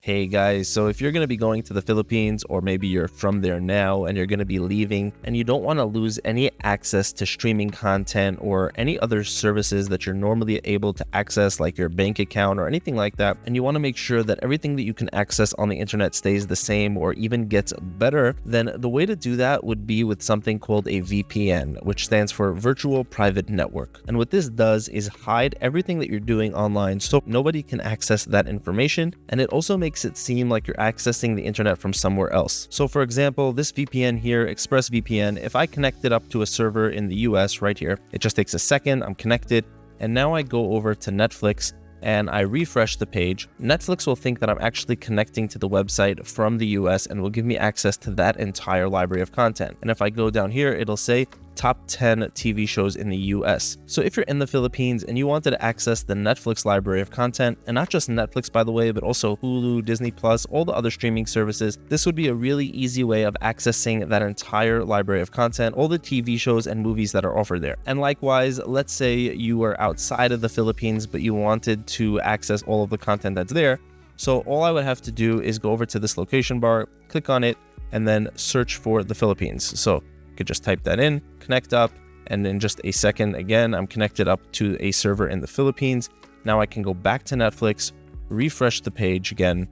Hey guys, so if you're going to be going to the Philippines, or maybe you're from there now and you're going to be leaving and you don't want to lose any access to streaming content or any other services that you're normally able to access, like your bank account or anything like that, and you want to make sure that everything that you can access on the internet stays the same or even gets better, then the way to do that would be with something called a VPN, which stands for Virtual Private Network. And what this does is hide everything that you're doing online so nobody can access that information, and it also makes it seem like you're accessing the internet from somewhere else. So for example, this VPN here, ExpressVPN, if I connect it up to a server in the US right here, it just takes a second, I'm connected, and now I go over to Netflix and I refresh the page. Netflix will think that I'm actually connecting to the website from the US and will give me access to that entire library of content. And if I go down here, it'll say top 10 TV shows in the US. So if you're in the Philippines and you wanted to access the Netflix library of content, and not just Netflix by the way, but also Hulu, Disney Plus, all the other streaming services, this would be a really easy way of accessing that entire library of content, all the TV shows and movies that are offered there. And likewise, let's say you were outside of the Philippines, but you wanted to access all of the content that's there. So all I would have to do is go over to this location bar, click on it, and then search for the Philippines. So could just type that in, connect up, and in just a second, again, I'm connected up to a server in the Philippines. Now I can go back to Netflix, refresh the page again,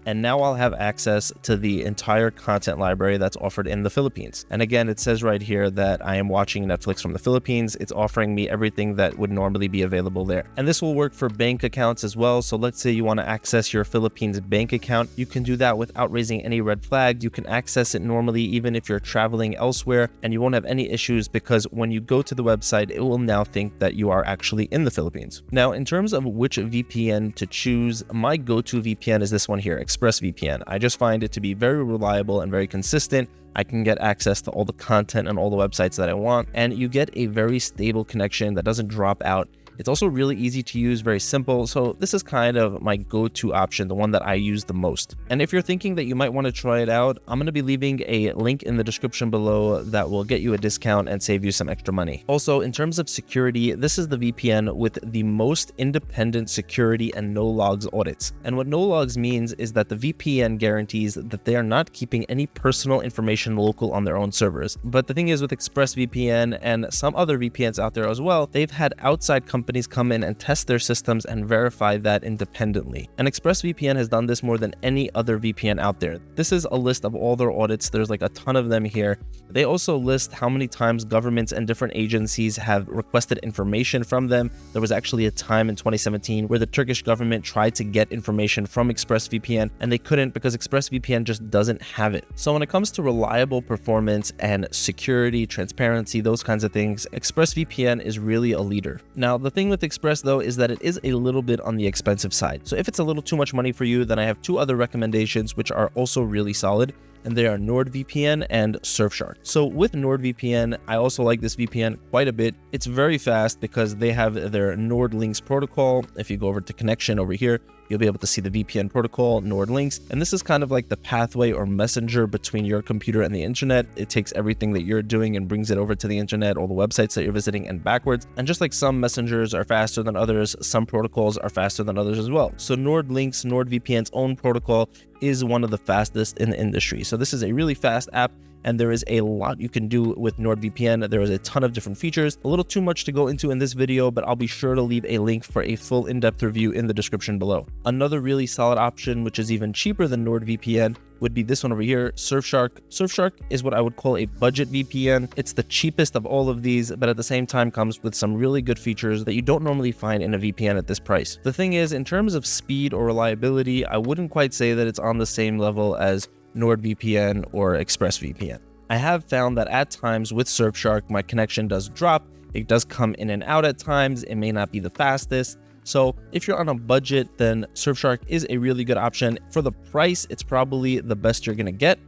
and now I'll have access to the entire content library that's offered in the Philippines. And again, it says right here that I am watching Netflix from the Philippines. It's offering me everything that would normally be available there. And this will work for bank accounts as well. So let's say you want to access your Philippines bank account. You can do that without raising any red flags. You can access it normally even if you're traveling elsewhere, and you won't have any issues because when you go to the website, it will now think that you are actually in the Philippines. Now, in terms of which VPN to choose, my go-to VPN is this one here, ExpressVPN. I just find it to be very reliable and very consistent. I can get access to all the content and all the websites that I want, and you get a very stable connection that doesn't drop out. It's also really easy to use, very simple. So this is kind of my go-to option, the one that I use the most. And if you're thinking that you might want to try it out, I'm going to be leaving a link in the description below that will get you a discount and save you some extra money. Also, in terms of security, this is the VPN with the most independent security and no logs audits. And what no logs means is that the VPN guarantees that they are not keeping any personal information local on their own servers. But the thing is, with ExpressVPN and some other VPNs out there as well, they've had outside companies come in and test their systems and verify that independently. And ExpressVPN has done this more than any other VPN out there. This is a list of all their audits. There's like a ton of them here. They also list how many times governments and different agencies have requested information from them. There was actually a time in 2017 where the Turkish government tried to get information from ExpressVPN and they couldn't because ExpressVPN just doesn't have it. So when it comes to reliable performance and security, transparency, those kinds of things, ExpressVPN is really a leader. Now, the thing with Express though is that it is a little bit on the expensive side. So if it's a little too much money for you, then I have two other recommendations which are also really solid, and they are NordVPN and Surfshark. So with NordVPN, I also like this VPN quite a bit. It's very fast because they have their Nord Links protocol. If you go over to connection over here, you'll be able to see the VPN protocol, Nord Links, and this is kind of like the pathway or messenger between your computer and the internet. It takes everything that you're doing and brings it over to the internet, all the websites that you're visiting, and backwards. And just like some messengers are faster than others, some protocols are faster than others as well. So Nord Links, NordVPN's own protocol, is one of the fastest in the industry. So this is a really fast app, and there is a lot you can do with NordVPN. There is a ton of different features, a little too much to go into in this video, but I'll be sure to leave a link for a full in-depth review in the description below. Another really solid option, which is even cheaper than NordVPN, would be this one over here, Surfshark. Surfshark is what I would call a budget VPN. It's the cheapest of all of these, but at the same time comes with some really good features that you don't normally find in a VPN at this price. The thing is, in terms of speed or reliability, I wouldn't quite say that it's on the same level as NordVPN or ExpressVPN. I have found that at times with Surfshark, my connection does drop. It does come in and out at times. It may not be the fastest. So if you're on a budget, then Surfshark is a really good option. For the price, it's probably the best you're going to get.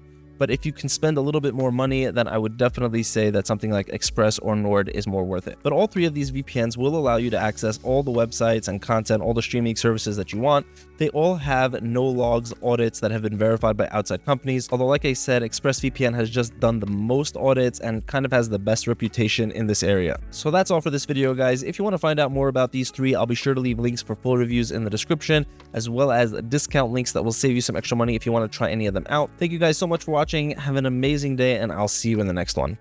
But if you can spend a little bit more money, then I would definitely say that something like Express or Nord is more worth it. But all three of these VPNs will allow you to access all the websites and content, all the streaming services that you want. They all have no logs audits that have been verified by outside companies. Although, like I said, ExpressVPN has just done the most audits and kind of has the best reputation in this area. So that's all for this video, guys. If you want to find out more about these three, I'll be sure to leave links for full reviews in the description, as well as discount links that will save you some extra money if you want to try any of them out. Thank you guys so much for watching. Have an amazing day, and I'll see you in the next one.